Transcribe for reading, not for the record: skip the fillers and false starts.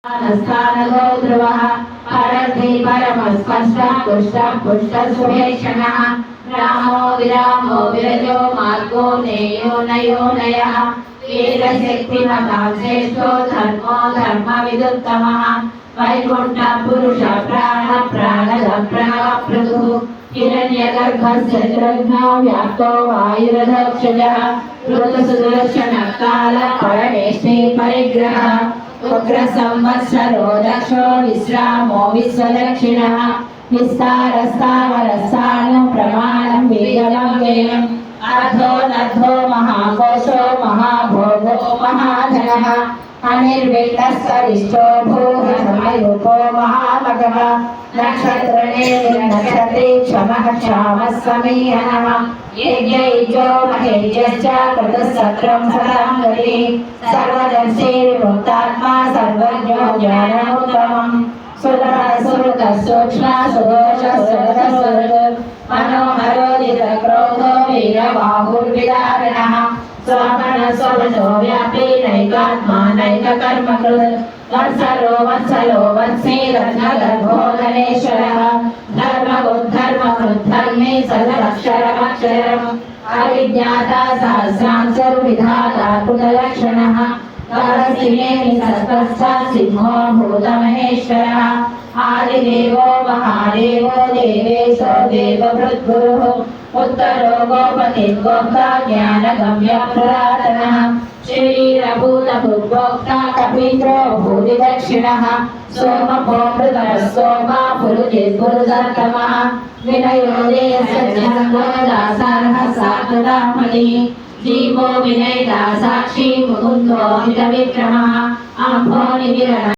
स्थानगो ध्रुवः परद्धि परमस्पष्टः पुष्टः पुष्टशुभेषणः रामो विरामो विरजो मार्गो नेयो नयो नयः वीरशक्तिमतां श्रेष्ठो धर्मो धर्मविदुत्तमः वैकुण्ठ पुरुष प्राण प्राणद प्रणवप्रभुः हिरण्यगर्भस्य जगद्घ्नो व्याप्तो वायुरधक्षजः ऋतुसुदर्शनकाल परमेष्टि परिग्रहः उग्र संवत्सरो दक्षो विश्रामो विश्वदक्षिणः विस्तारस्तावरस्थानं प्रमाणं वेदमव्ययम् अर्थो नद्धो महाकोशो महाभोगो महाधनः अनिर्विण्णस्तरिष्ठो भूः महामगः नक्षत्रणे नक्षत्रे क्षमः क्षामः समीहनः यज्ञैजो महेज्यश्च कृतसत्रं सदां गतिः सर्वदर्शी विमुक्तात्मा सर्वज्ञो ज्ञानमुत्तमम् सुरः सूक्ष्म सुदोषः मनोहरोदितक्रोधो वीरबाहुर्विदारणः स्वमनसो व्यापी नैकात्मा नैककर्मकृत् वत्सलो वत्सी रत्नगर्भो धनेश्वरः धर्मकृद्धर्मे सदक्षरमक्षरम् अविज्ञाता सहस्रांशर्विधाता पुनलक्षणः सिंहो भूतमहेश्वरः आदिदेवो महादेवो देवेशो देवभृद्गुरुः उत्तरो गोपतिर्गोप्ता ज्ञानगम्य पुरातनः श्रीरभूतभुर्भोक्ता कपीन्द्रो भूरिदक्षिणः सोमभोमृतः सोमा पुरुजिद्गुरुदत्तमः विनयो देयसज्जनदासारः सात्वदामणिः जीवो विनयदा साक्षी मुकुन्दो हितविक्रमः अम्भो निविरण